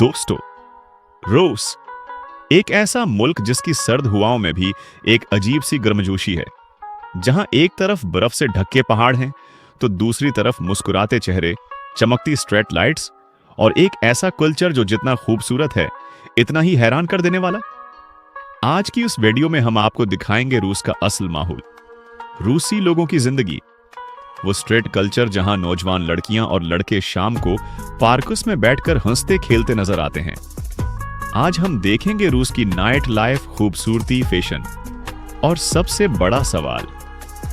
दोस्तों, रूस एक ऐसा मुल्क जिसकी सर्द हवाओं में भी एक अजीब सी गर्मजोशी है। जहां एक तरफ बर्फ से ढके पहाड़ हैं तो दूसरी तरफ मुस्कुराते चेहरे, चमकती स्ट्रीट लाइट्स और एक ऐसा कल्चर जो जितना खूबसूरत है इतना ही हैरान कर देने वाला। आज की उस वीडियो में हम आपको दिखाएंगे रूस का असल माहौल, रूसी लोगों की जिंदगी, वो स्ट्रीट कल्चर जहां नौजवान लड़कियां और लड़के शाम को पार्कस में बैठकर हंसते खेलते नजर आते हैं। आज हम देखेंगे रूस की नाइट लाइफ, खूबसूरती, फैशन और सबसे बड़ा सवाल,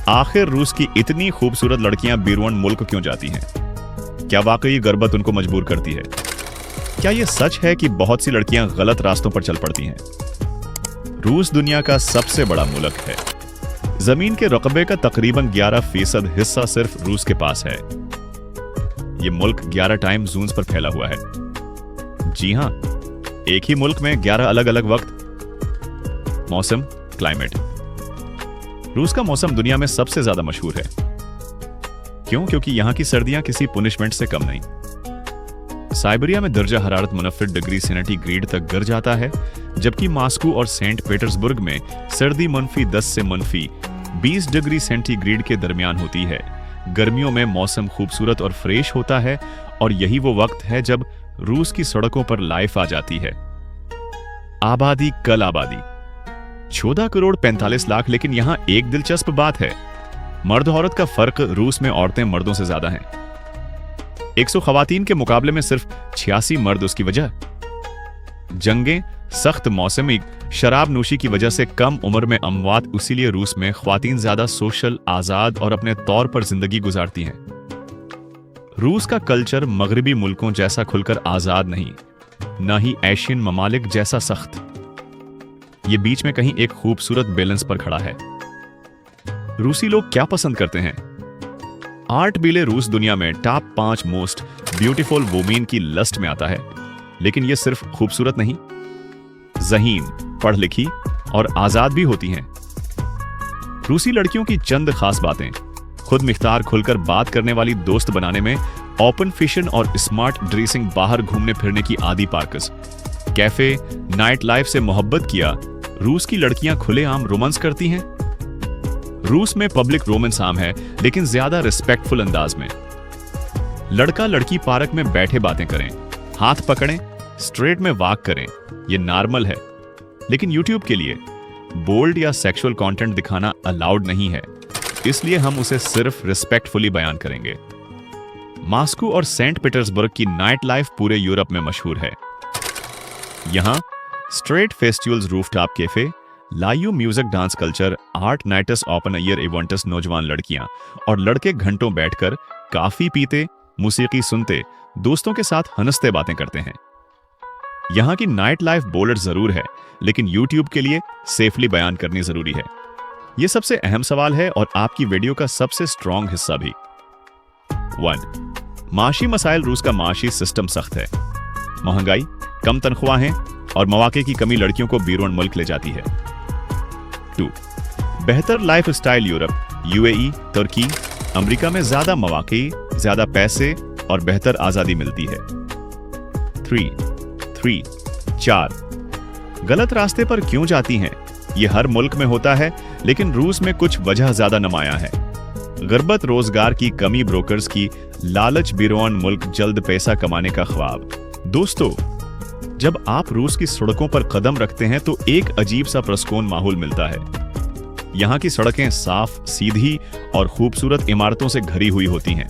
आखिर रूस की इतनी खूबसूरत लड़कियां बीरुवन मुल्क क्यों जाती हैं? क्या वाकई गर्बत उनको मजबूर करती है? क्या यह सच है कि बहुत सी लड़कियां गलत रास्तों पर चल पड़ती हैं? रूस दुनिया का सबसे बड़ा मुल्क है। जमीन के रकबे का तकरीबन 11% हिस्सा सिर्फ रूस के पास है। यह मुल्क 11 टाइम जोन्स पर फैला हुआ है। जी हां, एक ही मुल्क में 11 अलग अलग वक्त, मौसम, क्लाइमेट। रूस का मौसम दुनिया में सबसे ज्यादा मशहूर है। क्यों? क्योंकि यहां की सर्दियां किसी पुनिशमेंट से कम नहीं। साइबेरिया में दर्जा हरारत -50 डिग्री सेंटीग्रेड तक गिर जाता है, जबकि मॉस्को और सेंट पीटर्सबर्ग में सर्दी -10 से -20 डिग्री सेंटीग्रेड के दरमियान होती है। गर्मियों में मौसम खूबसूरत और फ्रेश होता है और यही वो वक्त है जब रूस की सड़कों पर लाइफ आ जाती है। आबादी, कल आबादी 14 करोड़ 45 लाख, लेकिन यहां एक दिलचस्प बात है, मर्द औरत का फर्क रूस में औरतें मर्दों से ज्यादा हैं। 100 खवातीन के मुकाबले में सिर्फ 86 मर्द। उसकी वजह जंगें, सख्त मौसम, शराब नोशी की वजह से कम उम्र में अमवात। इसीलिए रूस में ख्वातीन ज्यादा सोशल, आजाद और अपने तौर पर जिंदगी गुजारती हैं। रूस का कल्चर मगरबी मुल्कों जैसा खुलकर आजाद नहीं, न ही एशियन ममालिक जैसा सख्त। ये बीच में कहीं एक खूबसूरत बैलेंस पर खड़ा है। रूसी लोग क्या पसंद करते हैं? आर्ट बीले रूस दुनिया में टॉप 5 मोस्ट ब्यूटीफुल वुमेन की लिस्ट में आता है। लेकिन ये सिर्फ खूबसूरत नहीं, ज़हीन, पढ़ लिखी और आजाद भी होती हैं। रूसी लड़कियों की चंद खास बातें: खुद मुख्तार, खुलकर बात करने वाली, दोस्त बनाने में ओपन फैशन और स्मार्ट ड्रेसिंग, बाहर घूमने फिरने की आदी पार्कस, कैफे, नाइट लाइफ से मोहब्बत किया। रूस की लड़कियां खुलेआम रोमांस करती हैं। रूस में पब्लिक रोमांस आम है, लेकिन ज्यादा रिस्पेक्टफुल अंदाज में। लड़का लड़की पार्क में बैठे बातें करें, हाथ पकड़ें, स्ट्रेट में वॉक करें, ये नॉर्मल है। लेकिन यूट्यूब के लिए बोल्ड या सेक्सुअल कंटेंट दिखाना अलाउड नहीं है, इसलिए हम उसे सिर्फ रिस्पेक्टफुली बयान करेंगे। मॉस्को और सेंट पीटर्सबर्ग की नाइट लाइफ पूरे यूरोप में मशहूर है। यहां street festivals, rooftop cafe, live music, dance culture, art nights, open air events, नौजवान लड़कियां और लड़के घंटों बैठकर काफी पीते, मौसीकी सुनते, दोस्तों के साथ हंसते बातें करते हैं। यहां की नाइट लाइफ बोल्ड जरूर है, लेकिन यूट्यूब के लिए सेफली बयान करनी जरूरी है। यह सबसे अहम सवाल है और आपकी वीडियो का सबसे स्ट्रॉन्ग हिस्सा भी। 1. माशी मसाइल। रूस का माशी सिस्टम सख्त है। महंगाई, कम तनख्वाहें और मौके की कमी लड़कियों को बीरुवन मुल्क ले जाती है। 2. बेहतर लाइफ स्टाइल। यूरोप, यूएई, तुर्की, अमेरिका में ज्यादा मौके, ज्यादा पैसे और बेहतर आजादी मिलती है। 4. गलत रास्ते पर क्यों जाती हैं? यह हर मुल्क में होता है, लेकिन रूस में कुछ वजह ज्यादा नुमायां है। गुर्बत, रोजगार की कमी, ब्रोकर्स की लालच, बीरुवन मुल्क, जल्द पैसा कमाने का ख्वाब। दोस्तों, जब आप रूस की सड़कों पर कदम रखते हैं तो एक अजीब सा पुरस्कून माहौल मिलता है। यहां की सड़कें साफ, सीधी और खूबसूरत इमारतों से घरी हुई होती हैं।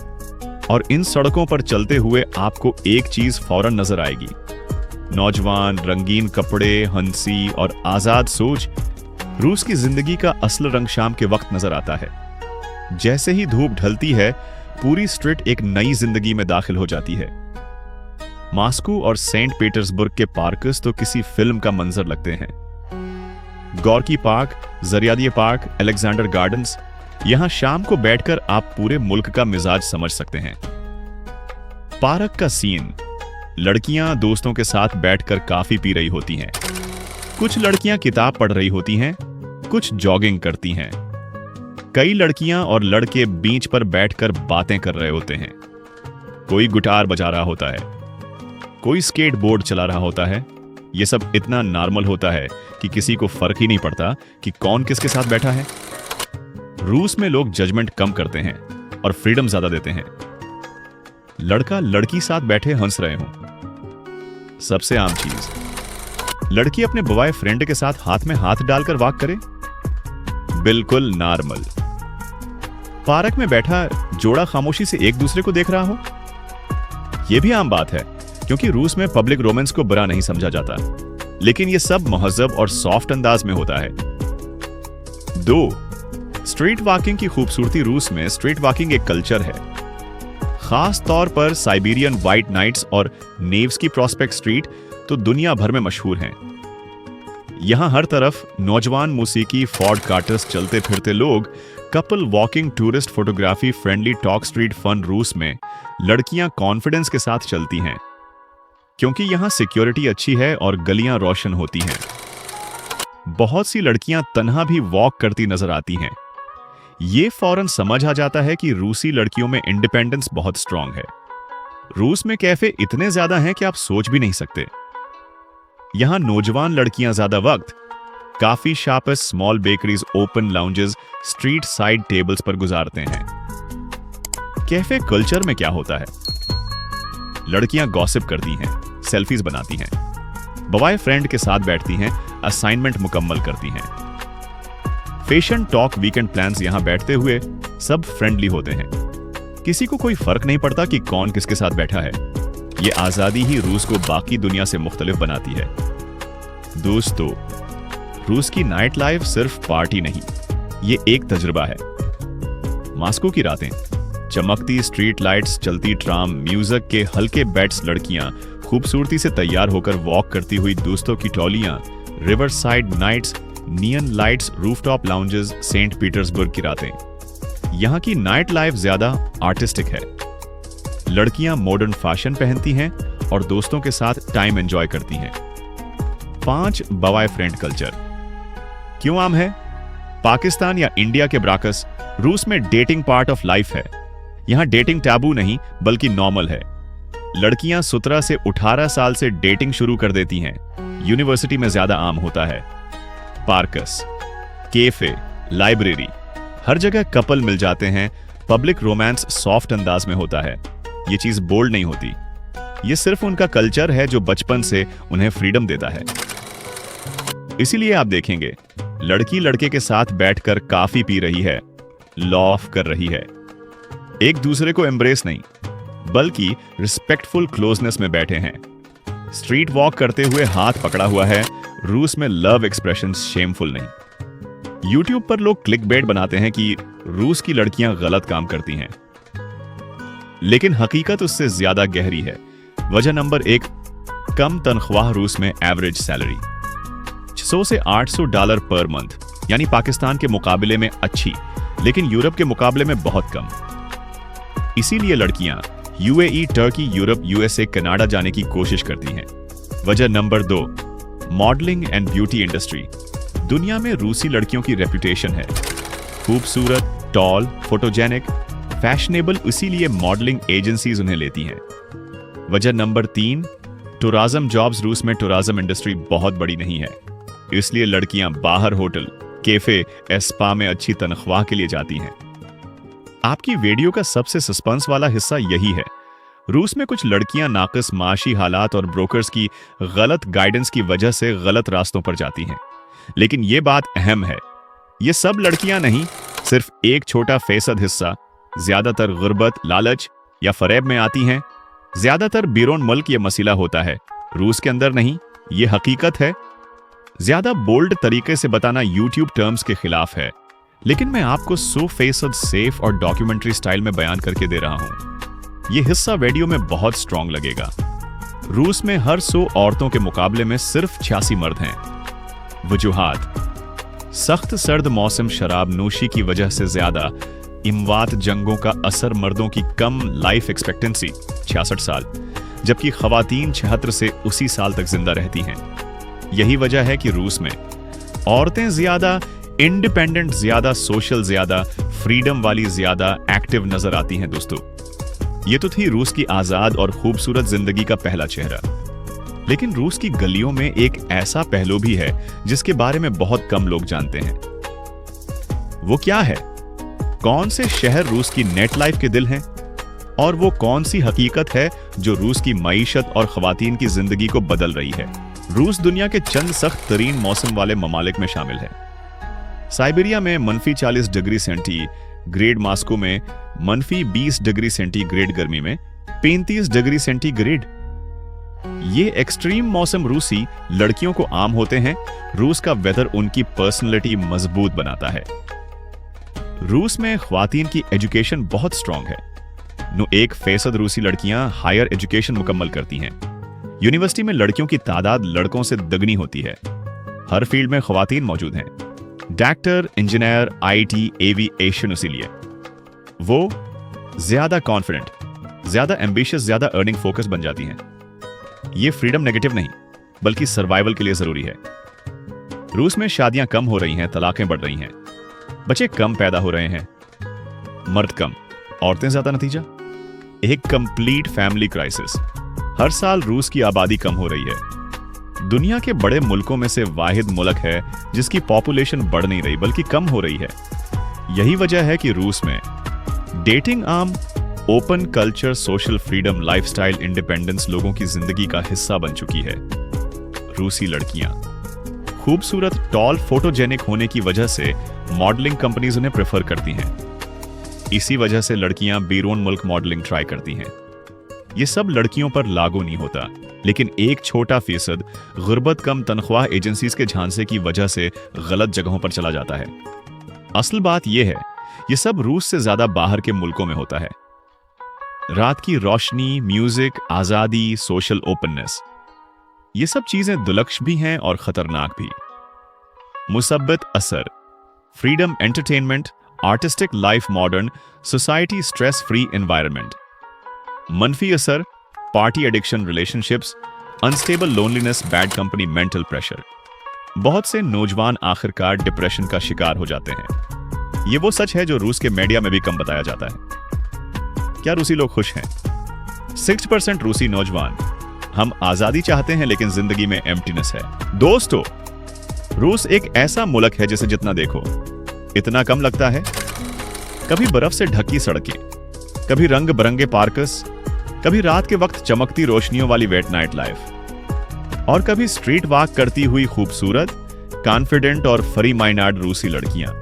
और इन सड़कों पर चलते हुए आपको एक चीज फौरन नजर आएगी: नौजवान, रंगीन कपड़े, हंसी और आजाद सोच। रूस की जिंदगी का असल रंग शाम के वक्त नजर आता है। जैसे ही धूप ढलती है, पूरी स्ट्रीट एक नई जिंदगी में दाखिल हो जाती है। मॉस्को और सेंट पीटर्सबर्ग के पार्कस तो किसी फिल्म का मंजर लगते हैं। Gorky park, Zaryadye park, Alexander gardens, यहां शाम को बैठकर आप पूरे मुल्क का मिजाज समझ सकते हैं। पार्क का सीन, लड़कियां दोस्तों के साथ बैठकर काफी पी रही होती हैं। कुछ लड़कियां किताब पढ़ रही होती हैं, कुछ जॉगिंग करती हैं। कई लड़कियां और लड़के बीच पर बैठकर बातें कर रहे होते हैं। कोई गिटार बजा रहा होता है। कोई स्केटबोर्ड चला रहा होता है। ये सब इतना नॉर्मल होता है कि किसी को फर्क ही नहीं पड़ता कि कौन किसके साथ बैठा है। रूस में लोग जजमेंट कम करते हैं और फ्रीडम ज्यादा देते हैं। लड़का लड़की साथ बैठे हंस रहे हों, सबसे आम चीज। लड़की अपने बॉय फ्रेंड के साथ हाथ में हाथ डालकर वॉक करे, बिल्कुल नॉर्मल। पार्क में बैठा जोड़ा खामोशी से एक दूसरे को देख रहा हो, यह भी आम बात है, क्योंकि रूस में पब्लिक रोमांस को बुरा नहीं समझा जाता। लेकिन यह सब महज़ब और सॉफ्ट अंदाज में होता है। 2. स्ट्रीट वॉकिंग की खूबसूरती। रूस में स्ट्रीट वॉकिंग एक कल्चर है, खास तौर पर साइबेरियन व्हाइट नाइट्स और नेव्स्की प्रॉस्पेक्ट स्ट्रीट तो दुनिया भर में मशहूर हैं। यहां हर तरफ नौजवान मौसीकी, फॉर्ड कार्टर्स, चलते फिरते लोग, couple walking, tourist photography, friendly talk, street fun. रूस में लड़कियां कॉन्फिडेंस के साथ चलती हैं क्योंकि यहां सिक्योरिटी अच्छी है और गलियां रोशन होती हैं। बहुत सी लड़कियां तन्हा भी वॉक करती नजर आती हैं। ये फौरन समझ आ जाता है कि रूसी लड़कियों में इंडिपेंडेंस बहुत स्ट्रांग है। रूस में कैफे इतने ज्यादा हैं कि आप सोच भी नहीं सकते। यहां नौजवान लड़कियां ज्यादा वक्त काफी shops, small bakeries, open lounges, street side tables पर गुजारते हैं। कैफे कल्चर में क्या होता है? लड़कियां गॉसिप करती हैं, सेल्फीज बनाती हैं, बॉय फ्रेंड के साथ बैठती हैं, असाइनमेंट मुकम्मल करती हैं। Fashion talk, weekend plans. यहां बैठते हुए सब फ्रेंडली होते हैं, किसी को कोई फर्क नहीं पड़ता कि कौन किसके साथ बैठा है। ये आजादी ही रूस को बाकी दुनिया से मुख्तलिफ बनाती है। दोस्तों, रूस की नाइट लाइफ सिर्फ पार्टी नहीं, ये एक तजुर्बा है। मॉस्को की रातें, चमकती स्ट्रीट लाइट्स, चलती ट्राम, म्यूजिक के हल्के बेट्स, लड़कियां खूबसूरती से तैयार होकर वॉक करती हुई, दोस्तों की टोलियां, riverside nights, neon lights, rooftop lounges, Saint Petersburg की रातें। यहां की नाइट लाइफ ज्यादा आर्टिस्टिक है। लड़कियां मॉडर्न फैशन पहनती हैं और दोस्तों के साथ टाइम एंजॉय करती हैं। 5. बॉय फ्रेंड कल्चर क्यों आम है? पाकिस्तान या इंडिया के ब्राकस, रूस में डेटिंग पार्ट ऑफ लाइफ है। यहां डेटिंग टैबू नहीं बल्कि नॉर्मल है। लड़कियां 17 से 18 साल से डेटिंग शुरू कर देती हैं। यूनिवर्सिटी में ज्यादा आम होता है। पार्कस, कैफे, लाइब्रेरी, हर जगह कपल मिल जाते हैं। पब्लिक रोमांस सॉफ्ट अंदाज में होता है। ये चीज बोल्ड नहीं होती, ये सिर्फ उनका कल्चर है जो बचपन से उन्हें फ्रीडम देता है। इसीलिए आप देखेंगे लड़की लड़के के साथ बैठकर कॉफी पी रही है, लॉफ कर रही है, एक दूसरे को एम्ब्रेस नहीं बल्कि रिस्पेक्टफुल क्लोजनेस में बैठे हैं। स्ट्रीट वॉक करते हुए हाथ पकड़ा हुआ है। रूस में लव एक्सप्रेशन शेमफुल नहीं। यूट्यूब पर लोग क्लिकबेट बनाते हैं कि रूस की लड़कियां गलत काम करती हैं, लेकिन हकीकत उससे ज्यादा गहरी है। वजह नंबर 1, कम तनख्वाह। रूस में एवरेज सैलरी $600 से $800 पर मंथ, यानी पाकिस्तान के मुकाबले में अच्छी, लेकिन यूरोप के मुकाबले में बहुत कम। इसीलिए लड़कियां UAE, Turkey, Europe, USA, Canada जाने की कोशिश करती हैं। वजह number 2, modelling and beauty industry. दुनिया में रूसी लड़कियों की रेपुटेशन है, खूबसूरत, टॉल, फोटोजेनिक, फैशनेबल, इसीलिए मॉडलिंग एजेंसीज उन्हें लेती हैं। वजह नंबर 3, टूरिज्म जॉब्स। रूस में टूरिज्म इंडस्ट्री बहुत बड़ी नहीं है, इसलिए लड़कियां बाहर होटल, कैफे, स्पा में अच्छी तनख्वाह के लिए जाती हैं। आपकी वीडियो का सबसे सस्पेंस वाला हिस्सा यही है। रूस में कुछ लड़कियां नाक़िस माशी हालात और ब्रोकर्स की गलत गाइडेंस की वजह से गलत रास्तों पर जाती हैं। लेकिन यह बात अहम है, ये सब लड़कियां नहीं, सिर्फ एक छोटा फीसद हिस्सा ज्यादातर गुर्बत, लालच या फरेब में आती हैं। ज्यादातर बिरोन मुल्क ये मसला होता है, रूस के अंदर नहीं, ये हकीकत है। ज्यादा बोल्ड तरीके से बताना यूट्यूब टर्म्स के खिलाफ है, लेकिन मैं आपको 100% सेफ और डॉक्यूमेंट्री स्टाइल में बयान करके दे रहा हूं। यह हिस्सा वीडियो में बहुत स्ट्रॉन्ग लगेगा। रूस में हर 100 औरतों के मुकाबले में सिर्फ 86 मर्द हैं। वजूहात: सख्त सर्द मौसम, शराब नोशी की वजह से ज्यादा इमवात, जंगों का असर, मर्दों की कम लाइफ एक्सपेक्टेंसी 66 साल, जबकि खवातीन 76 से उसी साल तक जिंदा रहती हैं। यही वजह है कि रूस में औरतें ज्यादा इंडिपेंडेंट, ज्यादा सोशल, ज्यादा फ्रीडम वाली, ज्यादा एक्टिव नजर आती हैं। दोस्तों, ये तो थी रूस की आजाद और खूबसूरत जिंदगी का पहला चेहरा। लेकिन रूस की गलियों में एक ऐसा पहलू भी है जिसके बारे में बहुत कम लोग जानते हैं। वो क्या है? कौन से शहर रूस की नेट लाइफ के दिल हैं? और वो कौन सी हकीकत है जो रूस की मईशत और खवातीन की जिंदगी को बदल रही है? रूस दुनिया के चंद सख्त तरीन मौसम वाले ममालिक में शामिल है। साइबेरिया में -40 डिग्री सेंटीग्रेड, मास्को में -20 डिग्री सेंटीग्रेड गर्मी में 35 डिग्री सेंटीग्रेड। ये एक्सट्रीम मौसम रूसी लड़कियों को आम होते हैं। रूस का वेदर उनकी पर्सनैलिटी मजबूत बनाता है। रूस में ख्वातीन की एजुकेशन बहुत स्ट्रांग है। 1% रूसी लड़कियां हायर एजुकेशन मुकम्मल करती हैं। यूनिवर्सिटी में लड़कियों की तादाद लड़कों से दुगनी होती है। हर फील्ड में ख्वातीन मौजूद हैं। Doctor, engineer, IT, aviation. इसीलिए वो ज्यादा कॉन्फिडेंट, ज्यादा एम्बिशियस, ज्यादा अर्निंग फोकस बन जाती हैं। ये फ्रीडम नेगेटिव नहीं, बल्कि सर्वाइवल के लिए जरूरी है। रूस में शादियां कम हो रही हैं, तलाकें बढ़ रही हैं, बच्चे कम पैदा हो रहे हैं, मर्द कम, औरतें ज्यादा। नतीजा एक कंप्लीट फैमिली क्राइसिस। हर साल रूस की आबादी कम हो रही है। दुनिया के बड़े मुल्कों में से वाहिद मुल्क है जिसकी पॉपुलेशन बढ़ नहीं रही बल्कि कम हो रही है। यही वजह है कि रूस में डेटिंग आम, open culture, social freedom, lifestyle independence लोगों की जिंदगी का हिस्सा बन चुकी है। रूसी लड़कियां खूबसूरत, टॉल, फोटोजेनिक होने की वजह से मॉडलिंग कंपनीज उन्हें प्रेफर करती हैं। इसी वजह से लड़कियां बैरून मुल्क मॉडलिंग ट्राई करती हैं। ये सब लड़कियों पर लागू नहीं होता, लेकिन एक छोटा फीसद गुर्बत कम तनख्वाह एजेंसीज के झांसे की वजह से गलत जगहों पर चला जाता है। असल बात यह है, ये सब रूस से ज्यादा बाहर के मुल्कों में होता है। रात की रोशनी, म्यूजिक, आजादी, सोशल ओपननेस, ये सब चीजें दुलक्ष भी हैं और खतरनाक भी। मुसब्बत असर, freedom, entertainment, artistic life, modern society, stress free environment. मनफी असर, party addiction, relationships, unstable loneliness, bad company, mental pressure. बहुत से नौजवान आखिरकार डिप्रेशन का शिकार हो जाते हैं। ये वो सच है जो रूस के मीडिया में भी कम बताया जाता है। क्या रूसी लोग खुश हैं? 6% रूसी नौजवान, हम आजादी चाहते हैं लेकिन जिंदगी में एम्प्टीनेस है। दोस्तों, रूस एक ऐसा मुल्क है जिसे जितना देखो इतना कम लगता है। कभी बर्फ से ढकी सड़कें, कभी रंग बिरंगे पार्कस, कभी रात के वक्त चमकती रोशनियों वाली वेट नाइट लाइफ, और कभी स्ट्रीट वॉक करती हुई खूबसूरत, कॉन्फिडेंट और फ्री माइंडेड रूसी लड़कियां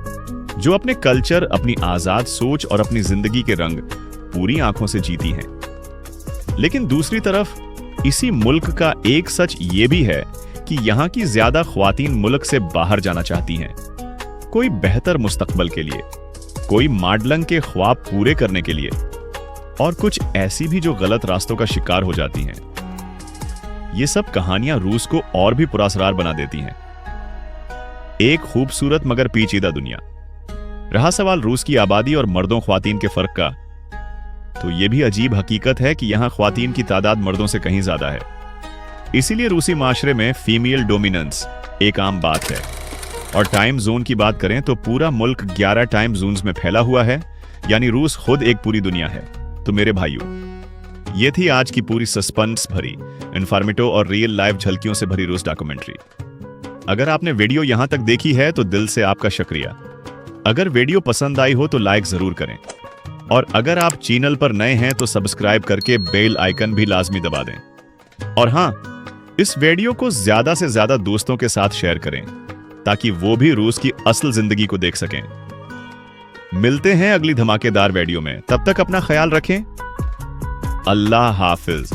जो अपने कल्चर, अपनी आजाद सोच और अपनी जिंदगी के रंग पूरी आंखों से जीती हैं। लेकिन दूसरी तरफ इसी मुल्क का एक सच ये भी है कि यहां की ज्यादा ख्वातीन मुल्क से बाहर जाना चाहती हैं, कोई बेहतर मुस्तकबल के लिए, कोई मॉडलिंग के ख्वाब पूरे करने के लिए, और कुछ ऐसी भी जो गलत रास्तों का शिकार हो जाती हैं। ये सब कहानियां रूस को और भी पुरअसरार बना देती हैं। एक खूबसूरत मगर पेचीदा दुनिया। रहा सवाल रूस की आबादी और मर्दों ख्वातीन के फर्क का, तो यह भी अजीब हकीकत है कि यहां ख्वातीन की तादाद मर्दों से कहीं ज्यादा है। इसीलिए रूसी माशरे में फीमेल डोमिनेंस एक आम बात है। और टाइम जोन की बात करें तो पूरा मुल्क 11 टाइम जोन्स में फैला हुआ है, यानी रूस खुद एक पूरी दुनिया है। तो मेरे भाइयों, ये थी आज की पूरी सस्पेंस भरी, इन्फॉर्मेटिव और रियल लाइफ झलकियों से भरी रूस डॉक्यूमेंट्री। अगर आपने वीडियो यहां तक देखी है तो दिल से आपका शुक्रिया। अगर वीडियो पसंद आई हो तो लाइक जरूर करें, और अगर आप चैनल पर नए हैं तो सब्सक्राइब करके बेल आइकन भी लाजमी दबा दें। और हां, इस वीडियो को ज्यादा से ज्यादा दोस्तों के साथ शेयर करें ताकि वो भी रूस की असल जिंदगी को देख सकें। मिलते हैं अगली धमाकेदार वीडियो में, तब तक अपना ख्याल रखें। अल्लाह हाफिज।